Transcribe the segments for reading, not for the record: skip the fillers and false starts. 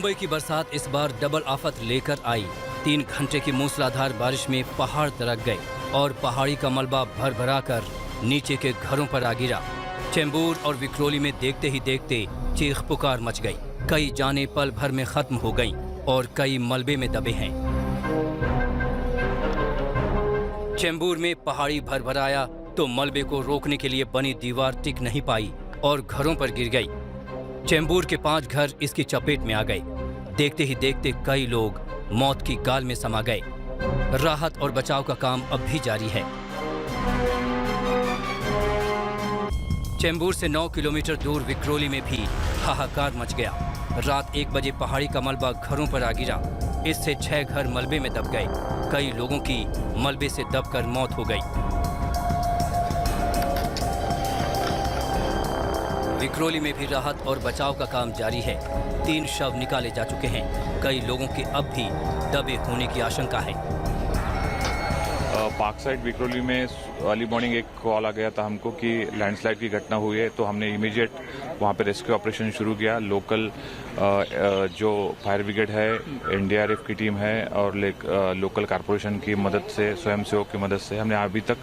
मुंबई की बरसात इस बार डबल आफत लेकर आई। 3 घंटे की मूसलाधार बारिश में पहाड़ दरक गए और पहाड़ी का मलबा भर भरा कर नीचे के घरों पर आ गिरा। चेंबूर और विक्रोली में देखते ही देखते चीख पुकार मच गई। कई जानें पल भर में खत्म हो गईं और कई मलबे में दबे हैं। चेंबूर में पहाड़ी भर भर आया तो मलबे को रोकने के लिए बनी दीवार टिक नहीं पाई और घरों पर गिर गई। चेंबूर के 5 घर इसकी चपेट में आ गए। देखते ही देखते कई लोग मौत की गाल में समा गए। राहत और बचाव का काम अब भी जारी है। चेंबूर से 9 किलोमीटर दूर विक्रोली में भी हाहाकार मच गया। रात 1 बजे पहाड़ी का मलबा घरों पर आ गिरा। इससे 6 घर मलबे में दब गए। कई लोगों की मलबे से दबकर मौत हो गई। विक्रोली में भी राहत और बचाव का काम जारी है। 3 शव निकाले जा चुके हैं। कई लोगों के अब भी दबे होने की आशंका है। पार्क साइड विक्रोली में अर्ली मॉर्निंग एक कॉल आ गया था हमको कि लैंडस्लाइड की घटना हुई है, तो हमने इमीडिएट वहाँ पे रेस्क्यू ऑपरेशन शुरू किया। लोकल जो फायर ब्रिगेड है, एनडीआरएफ की टीम है और लोकल कारपोरेशन की मदद से, स्वयंसेवक की मदद से हमने अभी तक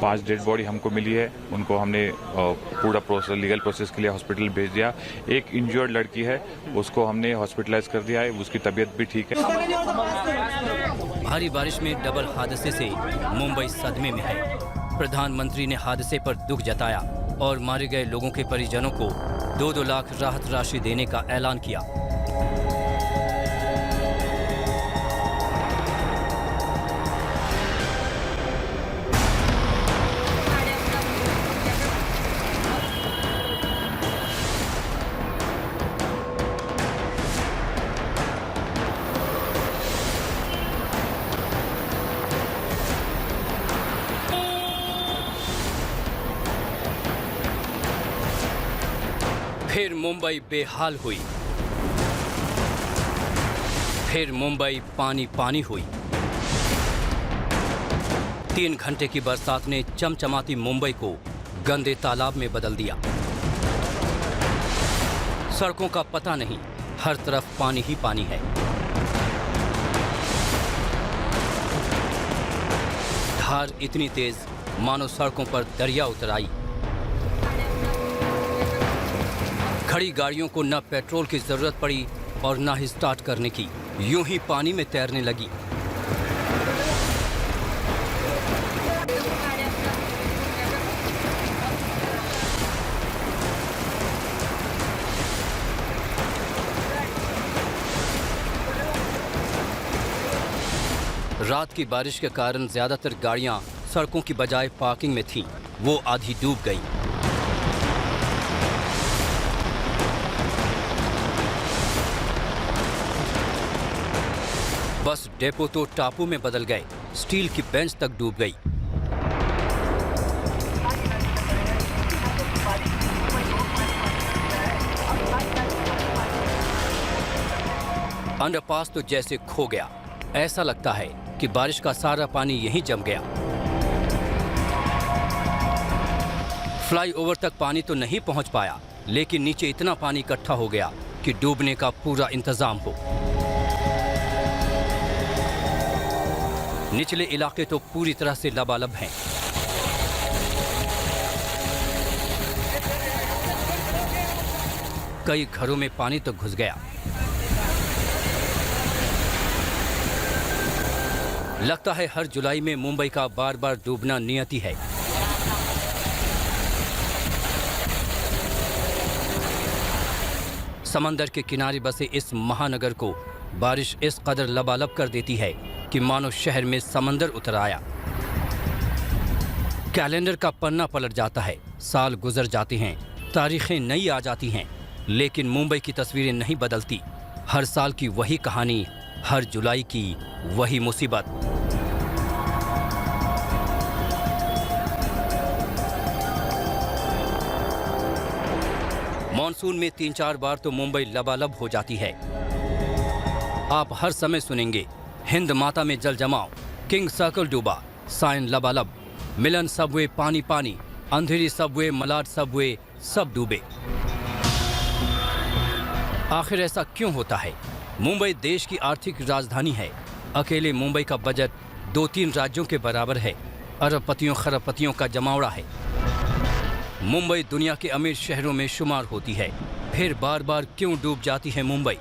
5 डेड बॉडी हमको मिली है। उनको हमने पूरा प्रोसेस, लीगल प्रोसेस के लिए हॉस्पिटल भेज दिया। एक इंजर्ड लड़की है, उसको हमने हॉस्पिटलाइज कर दिया है, उसकी तबीयत भी ठीक है। भारी बारिश में डबल हादसे से मुंबई सदमे में है। प्रधानमंत्री ने हादसे पर दुख जताया और मारे गए लोगों के परिजनों को 2-2 लाख राहत राशि देने का ऐलान किया। फिर मुंबई बेहाल हुई। फिर मुंबई पानी पानी हुई। 3 घंटे की बरसात ने चमचमाती मुंबई को गंदे तालाब में बदल दिया। सड़कों का पता नहीं, हर तरफ पानी ही पानी है। धार इतनी तेज मानो सड़कों पर दरिया उतर आई। खड़ी गाड़ियों को न पेट्रोल की जरूरत पड़ी और न ही स्टार्ट करने की, यूं ही पानी में तैरने लगी। रात की बारिश के कारण ज्यादातर गाड़ियां सड़कों की बजाय पार्किंग में थीं। वो आधी डूब गई। बस डेपो तो टापू में बदल गए। स्टील की बेंच तक डूब गई। अंडरपास तो जैसे खो गया। ऐसा लगता है कि बारिश का सारा पानी यहीं जम गया। फ्लाईओवर तक पानी तो नहीं पहुंच पाया, लेकिन नीचे इतना पानी इकट्ठा हो गया कि डूबने का पूरा इंतजाम हो। निचले इलाके तो पूरी तरह से लबालब हैं। कई घरों में पानी तो घुस गया। लगता है हर जुलाई में मुंबई का बार बार डूबना नियति है। समंदर के किनारे बसे इस महानगर को बारिश इस कदर लबालब कर देती है कि मानो शहर में समंदर उतर आया। कैलेंडर का पन्ना पलट जाता है, साल गुजर जाते हैं, तारीखें नई आ जाती हैं, लेकिन मुंबई की तस्वीरें नहीं बदलती। हर साल की वही कहानी, हर जुलाई की वही मुसीबत। मॉनसून में 3-4 बार तो मुंबई लबालब हो जाती है। आप हर समय सुनेंगे हिंद माता में जल जमाव, किंग सर्कल डूबा, साइन लबालब, मिलन सबवे पानी पानी, अंधेरी सबवे, मलाड सबवे, सब डूबे। आखिर ऐसा क्यों होता है? मुंबई देश की आर्थिक राजधानी है। अकेले मुंबई का बजट 2-3 राज्यों के बराबर है। अरबपतियों खरबपतियों का जमावड़ा है। मुंबई दुनिया के अमीर शहरों में शुमार होती है। फिर बार बार क्यों डूब जाती है मुंबई?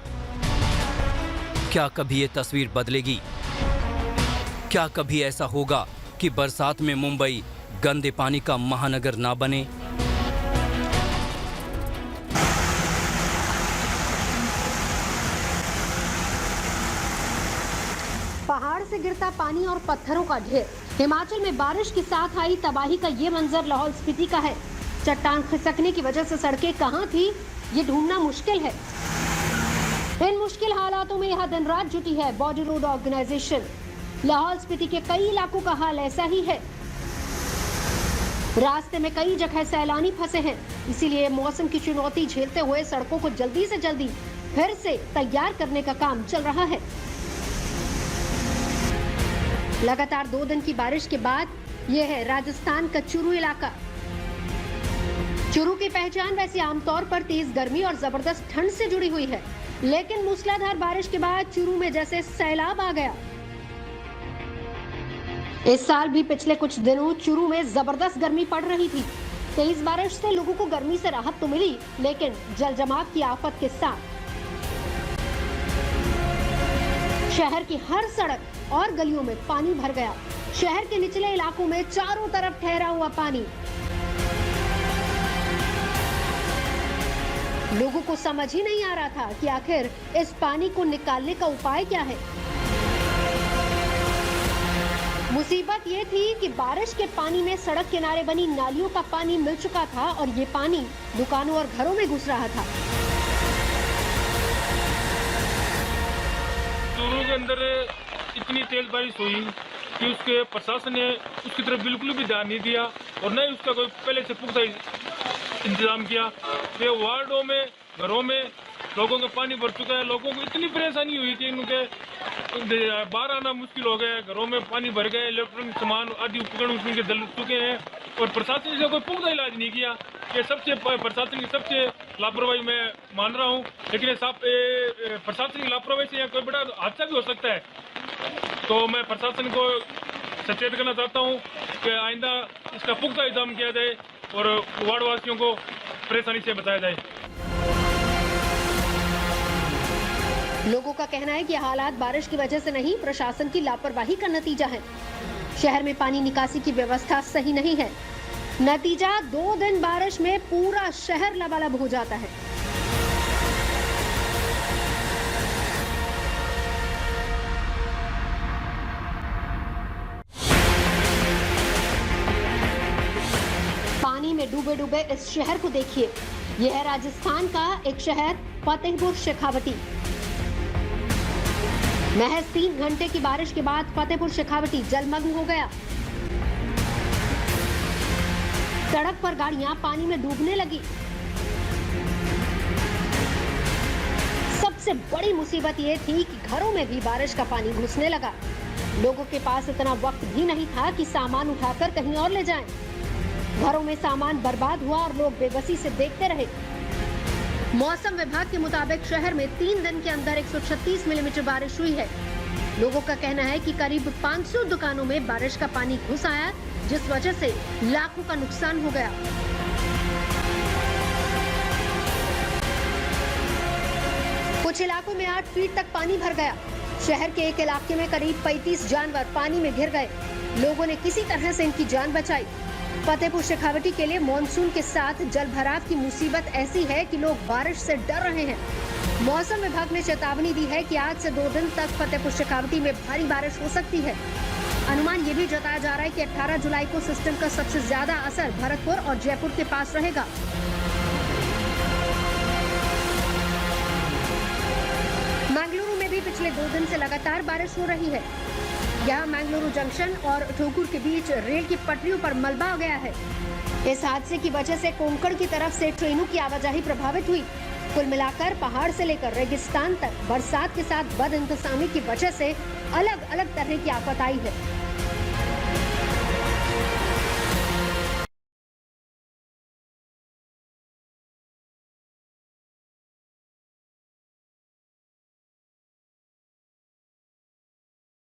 क्या कभी ये तस्वीर बदलेगी? क्या कभी ऐसा होगा कि बरसात में मुंबई गंदे पानी का महानगर ना बने? पहाड़ से गिरता पानी और पत्थरों का ढेर। हिमाचल में बारिश के साथ आई तबाही का ये मंजर लाहौल स्पीति का है। चट्टान खिसकने की वजह से सड़कें कहां थी ये ढूंढना मुश्किल है। इन मुश्किल हालातों में यहाँ दिन रात जुटी है border road organisation. Lahaul Spiti के कई इलाकों का हाल ऐसा ही है। रास्ते में कई जगह सैलानी फंसे हैं, इसीलिए मौसम की चुनौती झेलते हुए सड़कों को जल्दी से जल्दी फिर से तैयार करने का काम चल रहा है। लगातार 2 दिन की बारिश के बाद यह है राजस्थान का चुरू इलाका। चुरू की पहचान वैसे आमतौर पर तेज गर्मी और जबरदस्त ठंड से जुड़ी हुई है, लेकिन मूसलाधार बारिश के बाद चुरू में जैसे सैलाब आ गया। इस साल भी पिछले कुछ दिनों चुरू में जबरदस्त गर्मी पड़ रही थी। तेज बारिश से लोगों को गर्मी से राहत तो मिली, लेकिन जल जमाव की आफत के साथ शहर की हर सड़क और गलियों में पानी भर गया। शहर के निचले इलाकों में चारों तरफ ठहरा हुआ पानी। लोगों को समझ ही नहीं आ रहा था कि आखिर इस पानी को निकालने का उपाय क्या है। मुसीबत ये थी कि बारिश के पानी में सड़क किनारे बनी नालियों का पानी मिल चुका था और ये पानी दुकानों और घरों में घुस रहा था। चूरू के अंदर इतनी तेज बारिश हुई कि उसके प्रशासन ने उसकी तरफ बिल्कुल भी ध्यान नहीं दिया और न ही उसका कोई पहले से पुख्ता इंतजाम किया। ये वार्डों में घरों में लोगों का पानी भर चुका है। लोगों को इतनी परेशानी हुई कि उनके बाहर आना मुश्किल हो गया। घरों में पानी भर गए, इलेक्ट्रॉनिक सामान आदि उपकरण उनके जल चुके हैं और प्रशासन ने कोई पुख्ता इलाज नहीं किया। ये सबसे प्रशासन की सबसे लापरवाही मैं मान रहा हूँ, लेकिन प्रशासन की लापरवाही से यहाँ कोई बड़ा हादसा भी हो सकता है। तो मैं प्रशासन को सचेत करना चाहता हूँ कि आइंदा इसका पुख्ता इंतजाम किया जाए और वार्ड वासियों को परेशानी से बचाया जाए। लोगों का कहना है कि हालात बारिश की वजह से नहीं, प्रशासन की लापरवाही का नतीजा है। शहर में पानी निकासी की व्यवस्था सही नहीं है। नतीजा 2 दिन बारिश में पूरा शहर लबालब हो जाता है। पानी में डूबे डूबे इस शहर को देखिए। यह है राजस्थान का एक शहर फतेहपुर शेखावटी। महज 3 घंटे की बारिश के बाद फतेहपुर शेखावटी जलमग्न हो गया। सड़क पर गाड़ियां पानी में डूबने लगी। सबसे बड़ी मुसीबत ये थी कि घरों में भी बारिश का पानी घुसने लगा। लोगों के पास इतना वक्त भी नहीं था कि सामान उठाकर कहीं और ले जाएं। घरों में सामान बर्बाद हुआ और लोग बेबसी से देखते रहे। मौसम विभाग के मुताबिक शहर में 3 दिन के अंदर 136 मिलीमीटर बारिश हुई है। लोगों का कहना है कि करीब 500 दुकानों में बारिश का पानी घुस आया, जिस वजह से लाखों का नुकसान हो गया। कुछ इलाकों में 8 फीट तक पानी भर गया। शहर के एक इलाके में करीब 35 जानवर पानी में घिर गए। लोगों ने किसी तरह से इनकी जान बचाई। फतेहपुर शेखावटी के लिए मॉनसून के साथ जल भराव की मुसीबत ऐसी है कि लोग बारिश से डर रहे हैं। मौसम विभाग ने चेतावनी दी है कि आज से 2 दिन तक फतेहपुर शेखावटी में भारी बारिश हो सकती है। अनुमान ये भी जताया जा रहा है कि 18 जुलाई को सिस्टम का सबसे ज्यादा असर भरतपुर और जयपुर के पास रहेगा। मंगलुरु में भी पिछले 2 दिन से लगातार बारिश हो रही है। यहाँ मंगलुरु जंक्शन और ठोकुर के बीच रेल की पटरियों पर मलबा आ गया है। इस हादसे की वजह से कोंकण की तरफ से ट्रेनों की आवाजाही प्रभावित हुई। कुल मिलाकर पहाड़ से लेकर रेगिस्तान तक बरसात के साथ बदइंतजामी की वजह से अलग अलग तरह की आफत आई है।